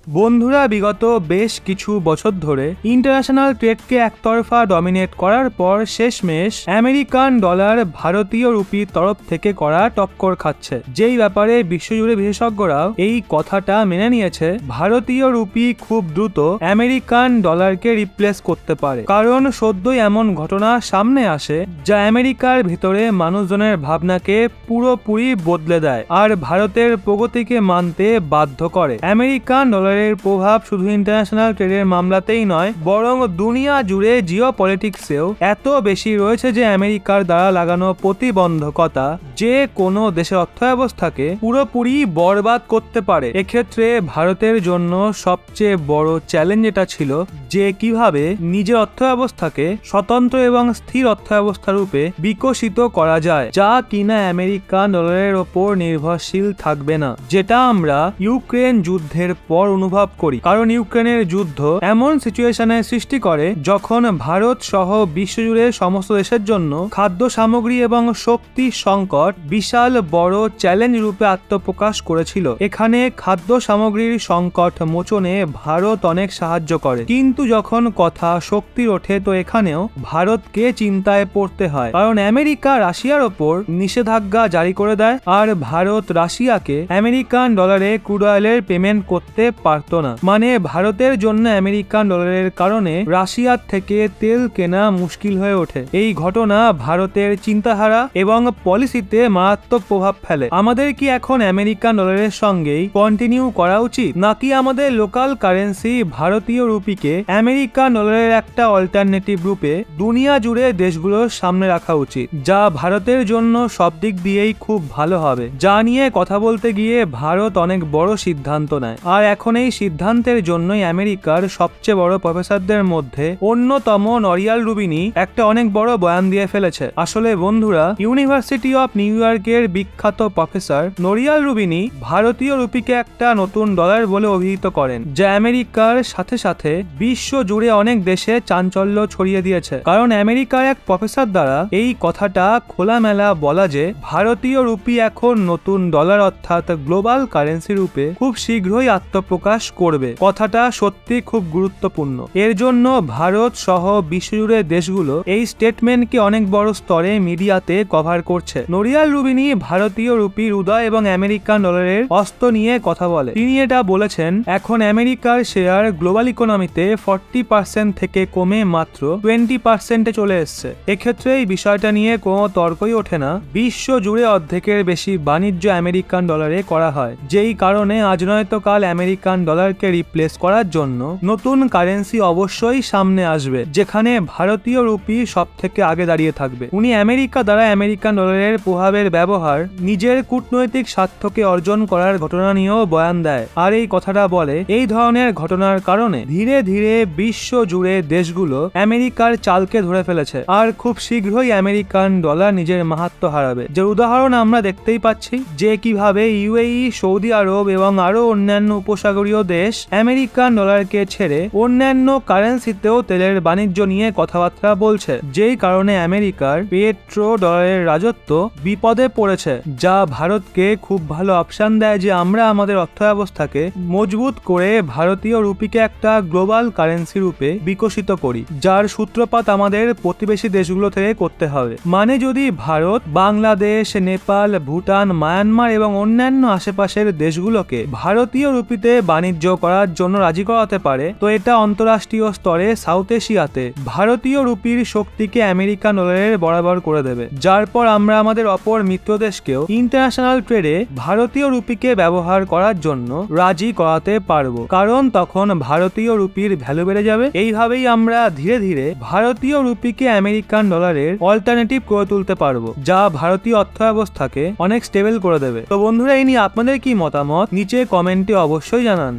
বন্ধুরা, বিগত বেশ কিছু বছর ধরে ইন্টারন্যাশনাল ট্রেডকে একতরফা ডমিনেট করার পর শেষমেশ আমেরিকান ডলার ভারতীয় রুপির তরফ থেকে করা টক্কর খাচ্ছে। যেই ব্যাপারে বিশ্বজুড়ে বিশেষজ্ঞরাও এই কথাটা মেনে নিয়েছে, ভারতীয় রুপি খুব দ্রুত আমেরিকান ডলারকে রিপ্লেস করতে পারে। কারণ সদ্যই এমন ঘটনা সামনে আসে যা আমেরিকার ভিতরে মানুষজনের ভাবনাকে পুরোপুরি বদলে দেয় আর ভারতের প্রগতিকে মানতে বাধ্য করে। আমেরিকান ডলারের প্রভাব শুধু ইন্টারন্যাশনাল ট্রেডের মামলাতেই নয়, বরং দুনিয়া জুড়ে জিও পলিটিক্সেও এত বেশি রয়েছে যে আমেরিকার দ্বারা লাগানো প্রতিবন্ধকতা যে কোনো দেশের অর্থব্যবস্থাকে পুরোপুরি বরবাদ করতে পারে। এক্ষেত্রে ভারতের জন্য সবচেয়ে বড় চ্যালেঞ্জ এটা ছিল যে কিভাবে নিজের অর্থব্যবস্থাকে স্বতন্ত্র এবং স্থির অর্থব্যবস্থা রূপে বিকশিত করা যায়, যা কিনা আমেরিকান ডলারের ওপর নির্ভরশীল থাকবে না, যেটা আমরা ইউক্রেন যুদ্ধের পর অনুভব করি। কারণ ইউক্রেনের যুদ্ধ এমন সিচুয়েশনের সৃষ্টি করে যখন ভারত সহ বিশ্বজুড়ে সমস্ত দেশের জন্য খাদ্য সামগ্রী এবং শক্তি সংকট বিশাল বড় চ্যালেঞ্জ রূপে আত্মপ্রকাশ করেছিল। এখানে খাদ্য সামগ্রীর সংকট মোচনে ভারত অনেক সাহায্য করে, কিন্তু যখন কথা শক্তির ওঠে তো এখানেও ভারতকে চিন্তায় পড়তে হয়। কারণ আমেরিকা রাশিয়ার ওপর নিষেধাজ্ঞা জারি করে দেয় আর ভারত রাশিয়াকে আমেরিকান ডলারে ক্রুড অয়েলের পেমেন্ট করতে পারত না। মানে ভারতের জন্য আমেরিকান ডলারের কারণে রাশিয়ার থেকে তেল কেনা মুশকিল হয়ে ওঠে। এই ঘটনা ভারতের চিন্তাধারা এবং পলিসিতে মারাত্মক প্রভাব ফেলে। আমাদের কি এখন আমেরিকান ডলারের সঙ্গেই কন্টিনিউ করা উচিত, নাকি আমাদের লোকাল কারেন্সি ভারতীয় রুপিকে আমেরিকান ডলারের একটা অল্টারনেটিভ রূপে দুনিয়া জুড়ে দেশগুলোর সামনে রাখা উচিত, যা ভারতের জন্য সব দিক দিয়েই খুব ভালো হবে? যা নিয়ে কথা বলতে গিয়ে ভারত অনেক বড় সিদ্ধান্ত নেয়, আর এখন এই সিদ্ধান্তের জন্যই আমেরিকার সবচেয়ে বড় প্রফেসরদের মধ্যে অন্যতম নরিয়াল রুবিনি একটা অনেক বড় বয়ান দিয়ে ফেলেছে। আসলে বন্ধুরা, ইউনিভার্সিটি অফ নিউ ইয়র্কের বিখ্যাত প্রফেসর নরিয়াল রুবিনি ভারতীয় রুপিকে একটা নতুন ডলার বলে অভিহিত করেন, যা আমেরিকার সাথে সাথে বিশ্ব জুড়ে অনেক দেশে চাঞ্চল্য ছড়িয়ে দিয়েছে। কারণ আমেরিকার এক প্রফেসর দ্বারা এই কথাটা খোলামেলা বলা যে ভারতীয় রুপি এখন নতুন ডলার অর্থাৎ গ্লোবাল কারেন্সি রূপে খুব শীঘ্রই আত্মপ্রকাশ করবে। কথাটা সত্যি খুব গুরুত্বপূর্ণ। এর জন্য ভারত সহ বিশ্বজুড়ে দেশগুলো এই স্টেটমেন্টকে অনেক বড় স্তরে মিডিয়াতে কভার করছে। নরিয়াল রুবিনি ভারতীয় রুপির উদয় এবং আমেরিকান ডলারের অস্ত নিয়ে কথা বলে। তিনি এটা বলেছেন, এখন আমেরিকার শেয়ার গ্লোবাল ইকোনমিতে 40% থেকে কমে মাত্র 20% চলে এসছে। এক্ষেত্রে এই বিষয়টা নিয়ে কোনো তর্কই ওঠে না। বিশ্ব জুড়ে অর্ধেকের বেশি বাণিজ্য আমেরিকান ডলারে করা হয়, যেই কারণে আজ নয়তো কাল আমেরিকান ডলারকে রিপ্লেস করার জন্য নতুন কারেন্সি অবশ্যই সামনে আসবে, যেখানে ভারতীয় রুপি সব থেকে আগে দাঁড়িয়ে থাকবে। উনি আমেরিকা দ্বারা আমেরিকান ডলারের প্রভাবের ব্যবহার নিজের কূটনৈতিক স্বার্থকে অর্জন করার ঘটনা নিয়েও বয়ান দেয়, আর এই কথাটা বলে এই ধরনের ঘটনার কারণে ধীরে ধীরে বিশ্ব জুড়ে দেশগুলো আমেরিকার চালকে ধরে ফেলেছে আর খুব শীঘ্রই আমেরিকান ডলার নিজের মাহাত্ম্য হারাবে। যে উদাহরণ আমরা দেখতেই পাচ্ছি যে কিভাবে ইউএই, সৌদি আরব এবং আরো অন্যান্য উপসাগরীয় দেশ আমেরিকান ডলারকে ছেড়ে অন্যান্য কারেন্সিতেও তেলের বাণিজ্য নিয়ে কথাবার্তা বলছে, যেই কারণে আমেরিকার পেট্রো ডলারের রাজত্ব বিপদে পড়েছে, যা ভারতকে খুব ভালো অপশন দেয় যে আমরা আমাদের অর্থব্যবস্থাকে মজবুত করে ভারতীয় রুপিকে একটা গ্লোবাল কারেন্সি রূপে বিকশিত করি, যার সূত্রপাত আমাদের প্রতিবেশী দেশগুলো থেকে করতে হবে। মানে যদি ভারত বাংলাদেশ, নেপাল, ভুটান, মায়ানমার এবং অন্যান্য আশেপাশের দেশগুলোকে ভারতীয় রুপিতে বাণিজ্য করার জন্য রাজি করাতে পারে, তো এটা অন্তরাষ্ট্রীয় স্তরে সাউথ এশিয়াতে ভারতীয় রুপির শক্তিকে আমেরিকান ডলারের বরাবর করে দেবে, যার পর আমরা আমাদের অপর মিত্র দেশকেও ইন্টারন্যাশনাল ট্রেডে ভারতীয় রুপিকে ব্যবহার করার জন্য রাজি করাতে পারবো। কারণ তখন ভারতীয় রুপির ভ্যালু বেড়ে যাবে। এইভাবেই আমরা ধীরে ধীরে ভারতীয় রুপিকে আমেরিকান ডলারের অল্টারনেটিভ করে তুলতে পারবো, যা ভারতীয় অর্থব্যবস্থাকে অনেক স্টেবল করে দেবে। তো বন্ধুরা, এই নিয়ে আপনাদের কি মতামত নিচে কমেন্টে অবশ্যই জানান।